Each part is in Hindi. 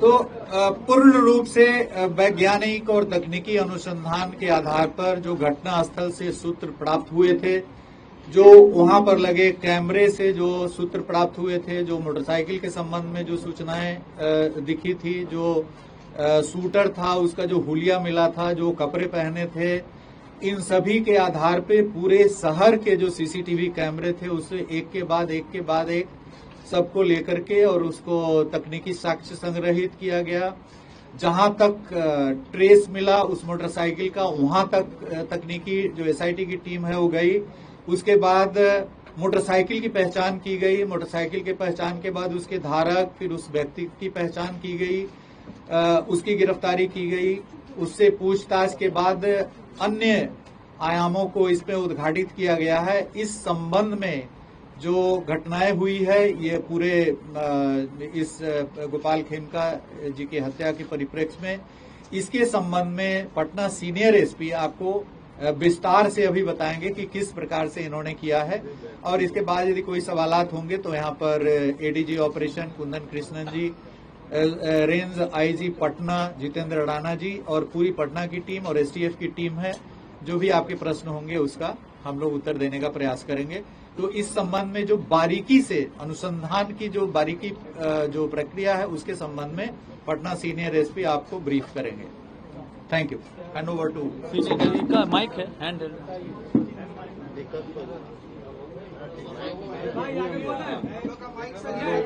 तो पूर्ण रूप से वैज्ञानिक और तकनीकी अनुसंधान के आधार पर जो घटना स्थल से सूत्र प्राप्त हुए थे, जो वहां पर लगे कैमरे से जो सूत्र प्राप्त हुए थे, जो मोटरसाइकिल के संबंध में जो सूचनाएं दिखी थी, जो शूटर था उसका जो हुलिया मिला था, जो कपड़े पहने थे, इन सभी के आधार पे पूरे शहर के जो सीसीटीवी कैमरे थे उससे एक के बाद एक सबको लेकर के और उसको तकनीकी साक्ष्य संग्रहित किया गया। जहां तक ट्रेस मिला उस मोटरसाइकिल का, वहां तक तकनीकी जो एसआईटी की टीम है वो गई। उसके बाद मोटरसाइकिल की पहचान की गई। मोटरसाइकिल के पहचान के बाद उसके धारक, फिर उस व्यक्ति की पहचान की गई, उसकी गिरफ्तारी की गई। उससे पूछताछ के बाद अन्य आयामों को इसमें उद्घाटित किया गया है। इस संबंध में जो घटनाएं हुई है, ये पूरे इस गोपाल खेमका जी की हत्या के परिप्रेक्ष्य में, इसके संबंध में पटना सीनियर एसपी आपको विस्तार से अभी बताएंगे कि किस प्रकार से इन्होंने किया है। और इसके बाद यदि कोई सवालात होंगे तो यहाँ पर एडीजी ऑपरेशन कुंदन कृष्णन जी, range IG Patna Jitendra Adana जी और पूरी पटना की टीम और एसटीएफ की टीम है। जो भी आपके प्रश्न होंगे उसका हम लोग उत्तर देने का प्रयास करेंगे। तो इस संबंध में जो बारीकी से अनुसंधान की जो बारीकी जो प्रक्रिया है उसके संबंध में पटना सीनियर एसपी आपको ब्रीफ करेंगे। Thank you. Hand over to CCTV का माइक है हैंडल।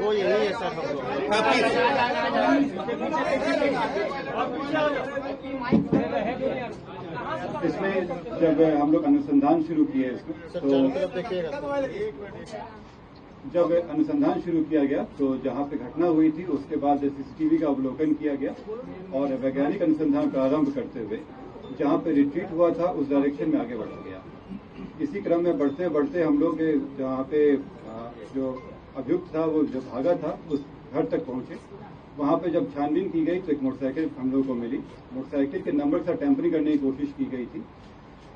वो यही है सर। इसमें जब हम लोग अनुसंधान शुरू किए इसमें जब अनुसंधान शुरू किया गया तो जहां पे घटना हुई थी उसके बाद सीसीटीवी का अवलोकन किया गया और वैज्ञानिक अनुसंधान प्रारंभ करते हुए जहां पे रिट्रीट हुआ था उस डायरेक्शन में आगे बढ़ा गया। इसी क्रम में बढ़ते बढ़ते हम लोग जहां पे जो अभियुक्त था वो जो भागा था उस घर तक पहुंचे। वहां पे जब छानबीन की गई तो एक मोटरसाइकिल हम लोगों को मिली। मोटरसाइकिल के नंबर से टेम्परिंग करने की कोशिश की गई थी।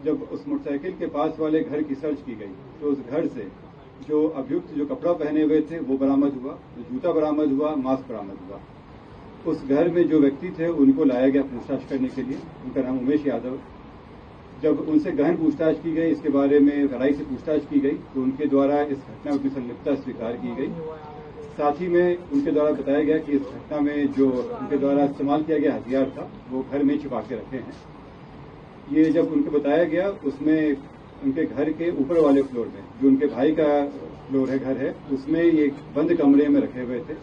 जब उस मोटरसाइकिल के पास वाले घर की सर्च की गई तो उस घर से जो अभियुक्त जो कपड़ा पहने हुए थे वो बरामद हुआ, जूता बरामद हुआ, मास्क बरामद हुआ। उस घर में जो व्यक्ति थे उनको लाया गया पूछताछ करने के लिए। उनका नाम उमेश यादव। जब उनसे गहन पूछताछ की गई, इसके बारे में गहराई से पूछताछ की गई तो उनके द्वारा इस घटना की संलिप्तता स्वीकार की गई। साथ ही में उनके द्वारा बताया गया कि इस घटना में जो उनके द्वारा इस्तेमाल किया गया हथियार था वो घर में छिपा के रखे हैं। ये जब उनको बताया गया उसमें उनके घर के ऊपर वाले फ्लोर में जो उनके भाई का फ्लोर है, घर है, उसमें ये बंद कमरे में रखे हुए थे।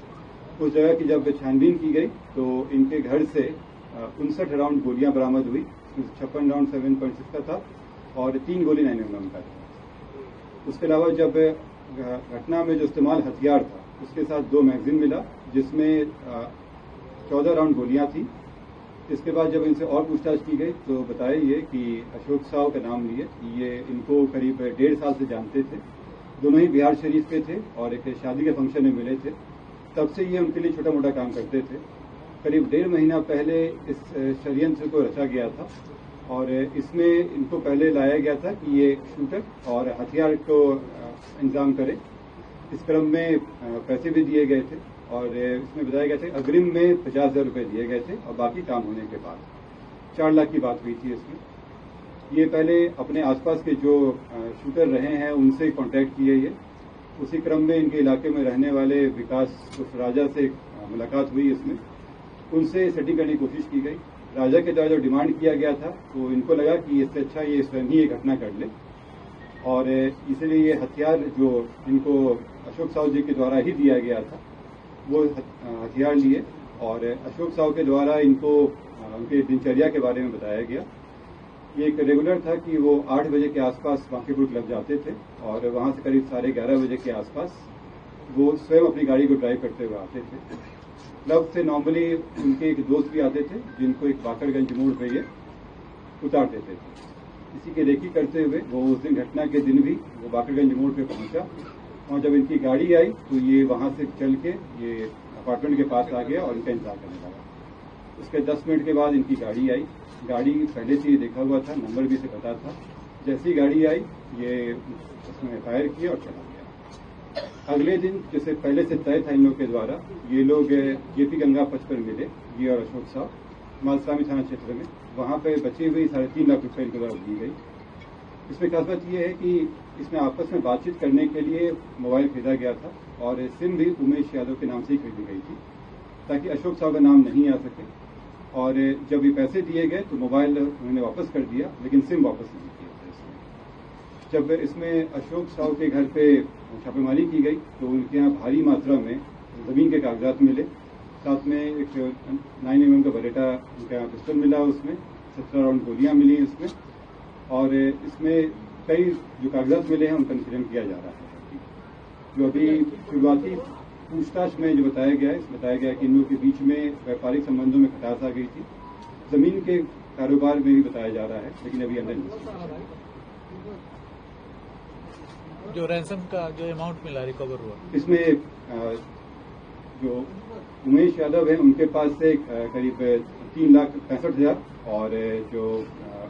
उस जगह की जब छानबीन की गई तो इनके घर से 59 राउंड गोलियां बरामद हुई। 56 राउंड 7.6 का था और 3 गोली 9mm का था। उसके अलावा जब घटना में जो इस्तेमाल हथियार था उसके साथ 2 मैगजीन मिला जिसमें 14 राउंड गोलियां थी। इसके बाद जब इनसे और पूछताछ की गई तो बताया ये कि अशोक साव का नाम लिए, ये इनको करीब 1.5 साल से जानते थे। दोनों ही बिहार शरीफ के थे और एक शादी के फंक्शन में मिले थे। तब से ये उनके लिए छोटा मोटा काम करते थे। करीब 1.5 महीना पहले इस षड्यंत्र को रचा गया था और इसमें इनको पहले लाया गया था कि ये शूटर और हथियार को इंतजाम करे। इस क्रम में पैसे भी दिए गए थे और इसमें बताया गया था अग्रिम में 50,000 रुपये दिए गए थे और बाकी काम होने के बाद 4 लाख की बात हुई थी इसमें। ये पहले अपने आसपास के जो शूटर रहे हैं उनसे कांटेक्ट किए ये। उसी क्रम में इनके इलाके में रहने वाले विकास उस राजा से मुलाकात हुई। इसमें उनसे सेटिंग करने की कोशिश की गई। राजा के द्वारा जो डिमांड किया गया था तो इनको लगा कि इससे अच्छा ये स्वयं ही ये घटना कर ले और इसलिए ये हथियार जो इनको अशोक साहू जी के द्वारा ही दिया गया था वो हथियार लिए और अशोक साहू के द्वारा इनको उनके दिनचर्या के बारे में बताया गया। ये एक रेगुलर था कि वो 8 बजे के आसपास बांकीपुर क्लब जाते थे और वहाँ से करीब 11:30 बजे के आसपास वो स्वयं अपनी गाड़ी को ड्राइव करते हुए आते थे। क्लब से नॉर्मली उनके एक दोस्त भी आते थे जिनको एक बाकरगंज मोड़ पर ये उतार देते थे। इसी की रेकी करते हुए वो उस दिन घटना के दिन भी वो बाकरगंज मोड़ पे पहुंचा और जब इनकी गाड़ी आई तो ये वहां से चल के ये अपार्टमेंट के पास आ गया और इनका इंतजार करने लगा। उसके 10 मिनट के बाद इनकी गाड़ी आई। गाड़ी पहले से ही देखा हुआ था, नंबर भी से पता था। जैसी गाड़ी आई ये उसमें फायर किया और चला गया। अगले दिन जैसे पहले से तय था इन लोग के द्वारा, ये लोग जेपी गंगा पथ पर मिले, ये और अशोक साहब, मालसामी थाना क्षेत्र में। वहां पे बची हुई 3.5 लाख रुपए इनके द्वारा दी गई। इसमें खास बात यह है कि इसमें आपस में बातचीत करने के लिए मोबाइल खरीदा गया था और सिम भी उमेश यादव के नाम से ही खरीदी गई थी, ताकि अशोक साहब का नाम नहीं आ सके। और जब ये पैसे दिए गए तो मोबाइल उन्होंने वापस कर दिया, लेकिन सिम वापस नहीं किया था इसमें। जब इसमें अशोक साहब के घर पे छापेमारी की गई तो उनके यहाँ भारी मात्रा में जमीन के कागजात मिले, साथ में एक 9mm का बरेटा उनके यहाँ पिस्टल मिला, उसमें 17 राउंड गोलियां मिली इसमें। और इसमें कई जो कागजात मिले हैं उनका निष्कर्षण किया जा रहा है। जो अभी शुरुआती पूछताछ में जो बताया गया है कि इन लोगों के बीच में व्यापारिक संबंधों में खटास आ गई थी, जमीन के कारोबार में भी बताया जा रहा है, लेकिन अभी अंदर जो रैंसम का जो अमाउंट मिला रिकवर हुआ, इसमें जो उमेश यादव है उनके पास से करीब 3,65,000 और जो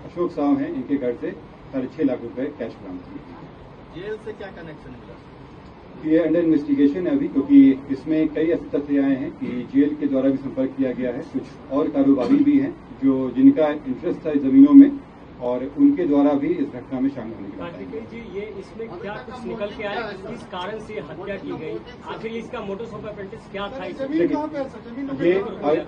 अशोक साहब हैं इनके घर से 6.5 लाख रुपए कैश बरामद किए। जेल से क्या कनेक्शन मिला? ये अंडर इन्वेस्टिगेशन है अभी, क्योंकि इसमें कई ऐसे तथ्य आए हैं कि जेल के द्वारा भी संपर्क किया गया है। कुछ और कारोबारी भी हैं जो जिनका इंटरेस्ट था जमीनों में, और उनके द्वारा भी इस घटना में शामिल होने की बात है। जी, ये इसमें क्या कुछ निकल के आया, किस कारण से हत्या की गई, आखिर इसका मोटोस ऑपरेंडिस क्या था? ये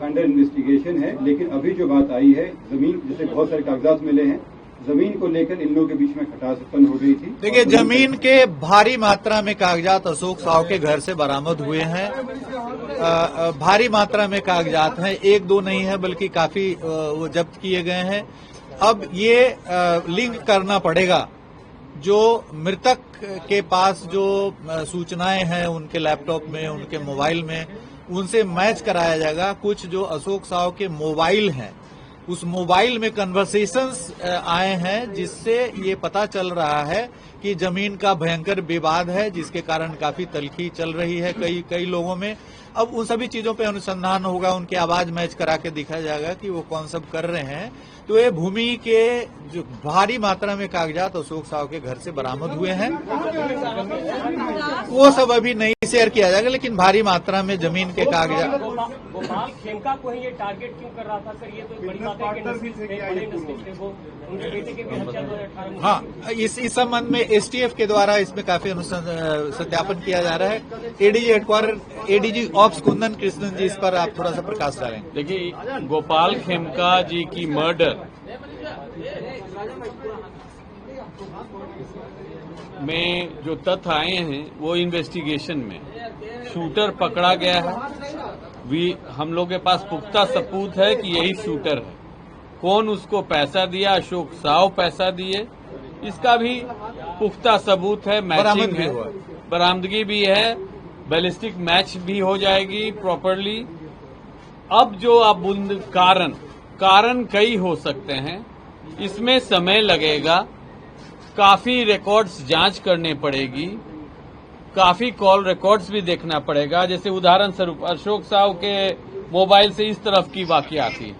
अंडर इन्वेस्टिगेशन है, लेकिन अभी जो बात आई है, जमीन जैसे बहुत सारे कागजात मिले हैं, जमीन को लेकर इन लोगों के बीच में खटास उत्पन्न हो गई थी। देखिए, जमीन के भारी मात्रा में कागजात अशोक साहब के घर से बरामद हुए हैं। भारी मात्रा में कागजात हैं, एक दो नहीं है बल्कि काफी वो जब्त किए गए हैं। अब ये लिंक करना पड़ेगा, जो मृतक के पास जो सूचनाएं हैं उनके लैपटॉप में, उनके मोबाइल में, उनसे मैच कराया जाएगा। कुछ जो अशोक साहब के मोबाइल हैं, उस मोबाइल में कन्वर्सेशंस आए हैं, जिससे ये पता चल रहा है कि जमीन का भयंकर विवाद है, जिसके कारण काफी तल्खी चल रही है कई लोगों में। अब उन सभी चीजों पे अनुसंधान होगा, उनकी आवाज मैच करा के दिखा जाएगा कि वो कौन सब कर रहे हैं। तो ये भूमि के जो भारी मात्रा में कागजात अशोक साहब के घर से बरामद हुए हैं, वो सब अभी नहीं शेयर किया जाएगा, लेकिन भारी मात्रा में जमीन के कागजात। गोपाल खेमका को ही ये टारगेट क्यों कर रहा था सर? ये तो बड़ी बात है कि बड़े नस्ल थे वो, उनके बेटे की भी हत्या 2018 में। हाँ, इस संबंध में एसटीएफ के द्वारा इसमें काफी सत्यापन किया जा रहा है। ADG headquarter ADG ops Kundan Krishnan ji, इस पर आप थोड़ा सा प्रकाश डालेंगे। देखिए, गोपाल खेमका जी की मर्डर में जो तथ्य आए हैं वो इन्वेस्टिगेशन में शूटर पकड़ा गया है। हम लोग के पास पुख्ता सबूत है कि यही शूटर है। कौन उसको पैसा दिया, अशोक साहब पैसा दिए, इसका भी पुख्ता सबूत है, मैचिंग है, बरामदगी भी है, बैलिस्टिक मैच भी हो जाएगी प्रॉपरली। अब जो अब कारण कई हो सकते हैं, इसमें समय लगेगा, काफी रिकॉर्ड्स जांच करने पड़ेगी, काफी कॉल रिकॉर्ड्स भी देखना पड़ेगा। जैसे उदाहरण स्वरूप अशोक साहब के मोबाइल से इस तरफ की वाकया थी।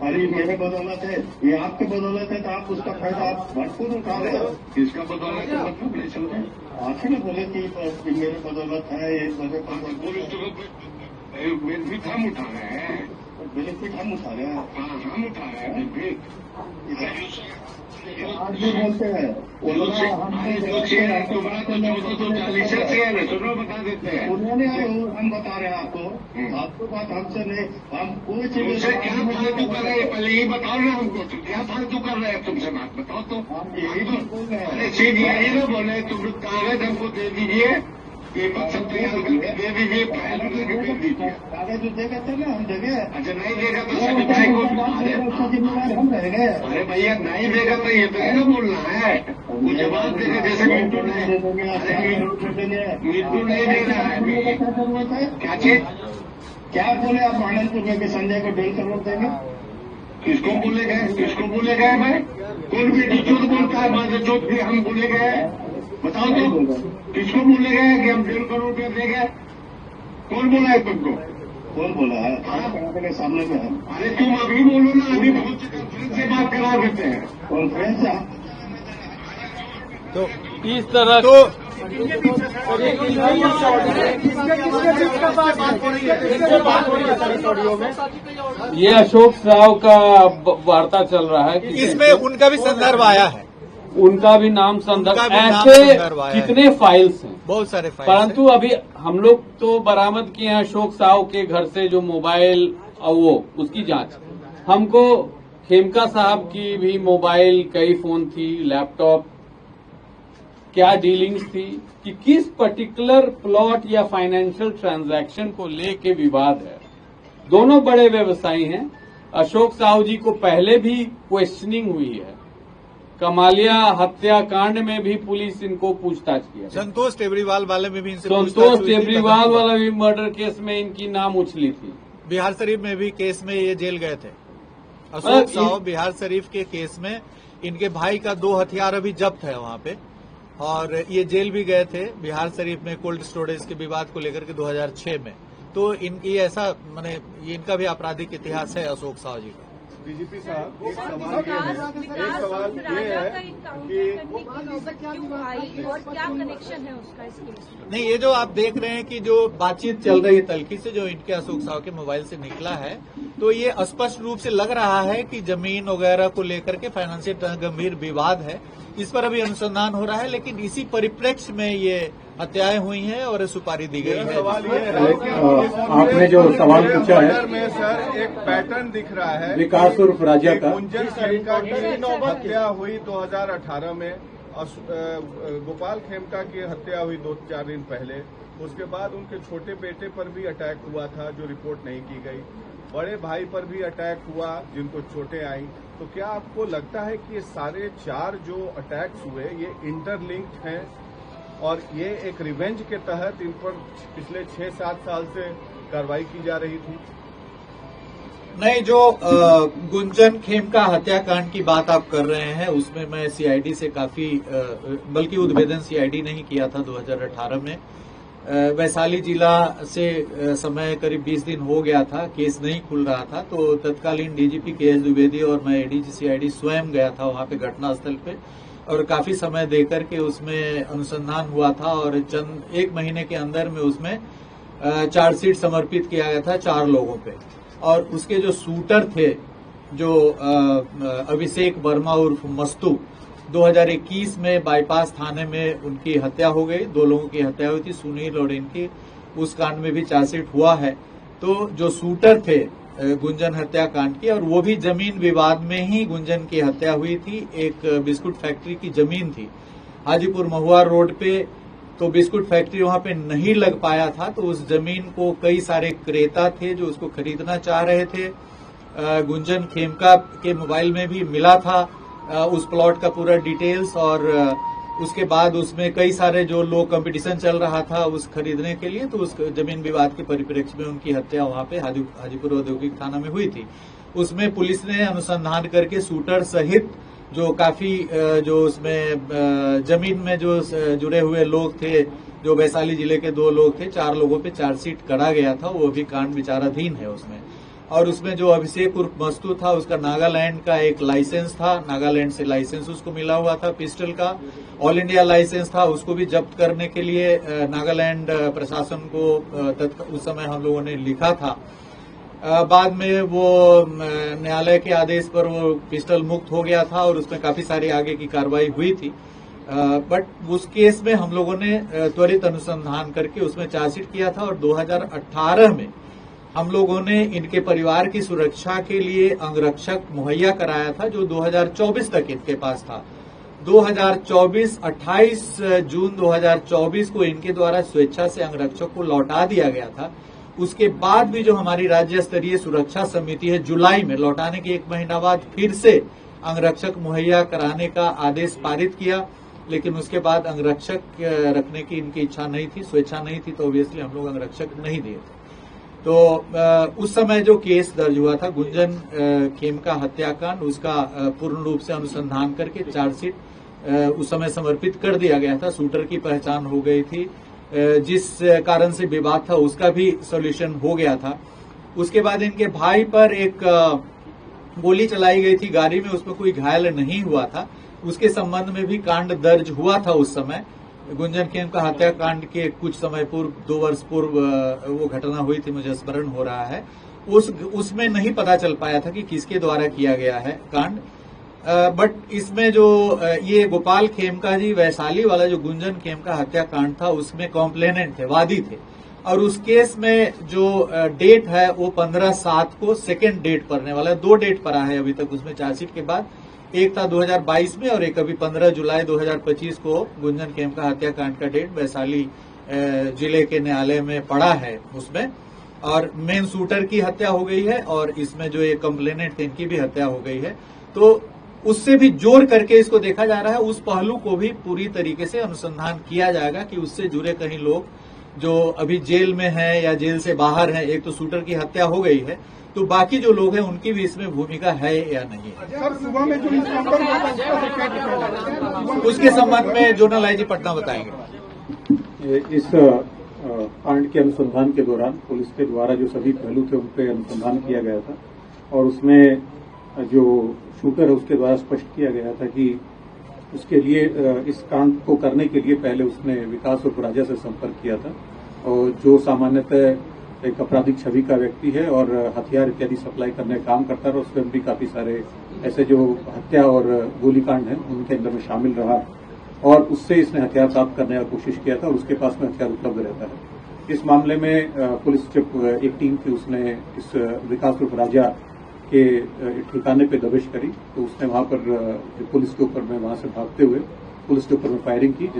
अरे मेरे बदौलत है, ये आपके बदौलत है, तो आप उसका फायदा आप भरपूर उठा रहे हो। किसका बदौलत है मतलब नहीं चल रहा। आखिर में बोले कि मेरे बदौलत है, एक वजह पर बेनिफिट हम उठा रहे हैं, बेनिफिट हम उठा रहे हैं, हम उठा रहे हैं बेनिफिट। आज भी बोलते हैं बता देते हैं, उन्होंने हम बता रहे हैं आपको बात हमसे नहीं, हम कोई चीज क्या फालतू कर रहे हैं, पहले ही बताओ ना हमको, तो क्या फालतू कर रहे हैं तुमसे बात बताओ तो। यही तो बोल रहे हैं, सीधी यही ना बोले, तुम कागज हमको दे दीजिए, पेपर सब तैयार करके दे दीजिए, फाइल दे दीजिए। कागज जो देगा तब ना हम देंगे। अच्छा नहीं देगा तो सर्टिफाई को जिम्मेदार हम रहेंगे। अरे भैया नहीं देगा तो ये तो क्या बोलना है, वो जवाब देगा। जैसे मिट्टू नहीं दे रहा है, क्या चीज क्या बोले आप? आनंदपुर में संजय को डेल करवा देंगे। किसको बोले गए मैं? कौन भी झूठ बोलता है? मैं झूठ भी हम बोले गए? बताओ तो, किसको बोले गए कि हम 1.5 करोड़ रुपया देंगे? कौन बोला है तुमको? कौन बोला है? के सामने में है। अरे तुम अभी बोलो ना, अभी बहुत कॉन्फ्रेंस से बात करा देते हैं। कॉन्फ्रेंस तो इस तरह ये अशोक साव का वार्ता चल रहा है कि इसमें उनका भी संदर्भ आया है, उनका भी नाम संदर्भ, उनका भी नाम ऐसे संदर्भ आया है। कितने फाइल्स हैं, बहुत सारे फाइल परंतु अभी हम लोग तो बरामद किए हैं अशोक साव के घर से जो मोबाइल और वो उसकी जांच। हमको खेमका साहब की भी मोबाइल, कई फोन थी, लैपटॉप, क्या डीलिंग्स थी कि किस पर्टिकुलर प्लॉट या फाइनेंशियल ट्रांजैक्शन को लेके विवाद है। दोनों बड़े व्यवसायी हैं। अशोक साहू जी को पहले भी क्वेश्चनिंग हुई है, कमालिया हत्याकांड में भी पुलिस इनको पूछताछ किया, संतोष टेबरीवाल वाले में भी इनसे संतोष टेबरीवाल वाला भी मर्डर केस में इनकी नाम उछली थी, बिहार शरीफ में भी केस में ये जेल गए थे। अशोक साहू बिहार शरीफ के केस में इनके भाई का 2 हथियार अभी जब्त है वहां पे, और ये जेल भी गए थे बिहार शरीफ में कोल्ड स्टोरेज के विवाद को लेकर के 2006 में। तो इनकी ऐसा माने ये इनका भी आपराधिक इतिहास है अशोक साहू जी का। डीजीपी साहब, एक सवाल ये है कि क्यों आई और क्या कनेक्शन है उसका इस केस में? नहीं, ये जो आप देख रहे हैं कि जो बातचीत चल रही है तल्खी से, जो इनके अशोक साहू के मोबाइल से निकला है, तो ये स्पष्ट रूप से लग रहा है कि जमीन वगैरह को लेकर के फाइनेंशियल गंभीर विवाद है। इस पर अभी अनुसंधान हो रहा है, लेकिन इसी परिप्रेक्ष्य में ये हत्याएं हुई हैं और सुपारी दी गई है। सवाल ये है, आपने जो सवाल पूछा है में सर एक पैटर्न दिख रहा है, विकास उर्फ राजा का। गुंजन खेमका की हत्या हुई 2018 में, गोपाल खेमका की हत्या हुई 2-4 दिन पहले। उसके बाद उनके छोटे बेटे पर भी अटैक हुआ था जो रिपोर्ट नहीं की गई, बड़े भाई पर भी अटैक हुआ जिनको चोटें आई। तो क्या आपको लगता है कि ये सारे 4 जो अटैक्स हुए ये इंटरलिंक्ड हैं और ये एक रिवेंज के तहत इन पर पिछले 6-7 साल से कार्रवाई की जा रही थी? नहीं, जो गुंजन खेमका हत्याकांड की बात आप कर रहे हैं उसमें मैं सीआईडी से काफी बल्कि उद्भेदन सीआईडी नहीं किया था 2018 में। वैशाली जिला से समय करीब 20 दिन हो गया था, केस नहीं खुल रहा था, तो तत्कालीन डीजीपी केएस द्विवेदी और मैं एडीजी सीआईडी स्वयं गया था वहां पे घटनास्थल पे, और काफी समय देकर के उसमें अनुसंधान हुआ था और चंद 1 महीने के अंदर में उसमें चार्जशीट समर्पित किया गया था 4 लोगों पे। और उसके जो शूटर थे, जो अभिषेक वर्मा उर्फ मस्तू, 2021 में बाईपास थाने में उनकी हत्या हो गई, 2 लोगों की हत्या हुई थी, सुनील और इनकी, उस कांड में भी चार्जशीट हुआ है। तो जो शूटर थे गुंजन हत्याकांड की, और वो भी जमीन विवाद में ही गुंजन की हत्या हुई थी। एक बिस्कुट फैक्ट्री की जमीन थी हाजीपुर महुआ रोड पे, तो बिस्कुट फैक्ट्री वहां पे नहीं लग पाया था, तो उस जमीन को कई सारे क्रेता थे जो उसको खरीदना चाह रहे थे। गुंजन खेमका के मोबाइल में भी मिला था उस प्लॉट का पूरा डिटेल्स, और उसके बाद उसमें कई सारे जो लोग कंपटीशन चल रहा था उस खरीदने के लिए, तो उस जमीन विवाद के परिप्रेक्ष्य में उनकी हत्या वहां पे हाजीपुर औद्योगिक थाना में हुई थी। उसमें पुलिस ने अनुसंधान करके शूटर सहित जो काफी जो उसमें जमीन में जो जुड़े हुए लोग थे, जो वैशाली जिले के 2 लोग थे, 4 लोगों पे चार्जशीट करा गया था, वो भी कांड विचाराधीन है उसमें। और उसमें जो अभिषेक उर्फ मस्तू था, उसका नागालैंड का एक लाइसेंस था, नागालैंड से लाइसेंस उसको मिला हुआ था पिस्टल का, ऑल इंडिया लाइसेंस था, उसको भी जब्त करने के लिए नागालैंड प्रशासन को उस समय हम लोगों ने लिखा था। बाद में वो न्यायालय के आदेश पर वो पिस्टल मुक्त हो गया था और उसमें काफी सारी आगे की कार्रवाई हुई थी। बट उस केस में हम लोगों ने त्वरित अनुसंधान करके उसमें चार्जशीट किया था, और 2018 में हम लोगों ने इनके परिवार की सुरक्षा के लिए अंगरक्षक मुहैया कराया था, जो 2024 तक इनके पास था। 28 जून 2024 को इनके द्वारा स्वेच्छा से अंगरक्षक को लौटा दिया गया था। उसके बाद भी जो हमारी राज्य स्तरीय सुरक्षा समिति है, जुलाई में लौटाने के 1 महीना बाद फिर से अंगरक्षक मुहैया कराने का आदेश पारित किया, लेकिन उसके बाद अंगरक्षक रखने की इनकी इच्छा नहीं थी, स्वेच्छा नहीं थी, तो ऑब्वियसली हम लोग अंगरक्षक नहीं दिए थे। तो उस समय जो केस दर्ज हुआ था गुंजन खेमका हत्याकांड, उसका पूर्ण रूप से अनुसंधान करके चार्जशीट उस समय समर्पित कर दिया गया था। शूटर की पहचान हो गई थी, जिस कारण से विवाद था उसका भी सॉल्यूशन हो गया था। उसके बाद इनके भाई पर एक गोली चलाई गई थी गाड़ी में, उसमें कोई घायल नहीं हुआ था। उसके संबंध में भी कांड दर्ज हुआ था। उस समय गुंजन खेमका हत्याकांड के कुछ समय पूर्व, 2 वर्ष पूर्व वो घटना हुई थी, मुझे स्मरण हो रहा है। उसमें नहीं पता चल पाया था कि किसके द्वारा किया गया है कांड। बट इसमें जो ये गोपाल खेमका जी वैशाली वाला जो गुंजन खेमका हत्याकांड था, उसमें कॉम्प्लेनेंट थे, वादी थे। और उस केस में जो डेट है वो 15/7 को सेकेंड डेट पड़ने वाला है। 2 डेट पड़ा है अभी तक उसमें चार्जशीट के बाद। एक था 2022 में और एक अभी 15 जुलाई 2025 को गुंजन खेमका हत्याकांड का डेट वैशाली जिले के न्यायालय में पड़ा है उसमें। और मेन शूटर की हत्या हो गई है और इसमें जो ये कंप्लेनेंट थे इनकी भी हत्या हो गई है। तो उससे भी जोड़ करके इसको देखा जा रहा है। उस पहलू को भी पूरी तरीके से अनुसंधान किया जाएगा कि उससे जुड़े कहीं लोग जो अभी जेल में हैं या जेल से बाहर हैं। एक तो शूटर की हत्या हो गई है, तो बाकी जो लोग हैं उनकी भी इसमें भूमिका है या नहीं है। सर, सुबह में जो उसके संबंध में जोनल आईजी पटना बताएंगे। इस कांड के अनुसंधान के दौरान पुलिस के द्वारा जो सभी पहलू थे उन पर अनुसंधान किया गया था और उसमें जो शूटर है उसके द्वारा स्पष्ट किया गया था कि उसके लिए इस कांड को करने के लिए पहले उसने विकास उर्फ राजा से संपर्क किया था, और जो सामान्यतः एक आपराधिक छवि का व्यक्ति है और हथियार इत्यादि सप्लाई करने का काम करता रहा। उसमें भी काफी सारे ऐसे जो हत्या और गोलीकांड है उनके अंदर में शामिल रहा और उससे इसने हथियार प्राप्त करने का कोशिश किया था और उसके पास में हथियार उपलब्ध रहता है। इस मामले में पुलिस जब एक टीम थी उसने इस विकास उर्फ राजा के ठिकाने पे दबिश करी, तो उसने वहां पर पुलिस के ऊपर में वहां से भागते हुए पुलिस के ऊपर में फायरिंग की।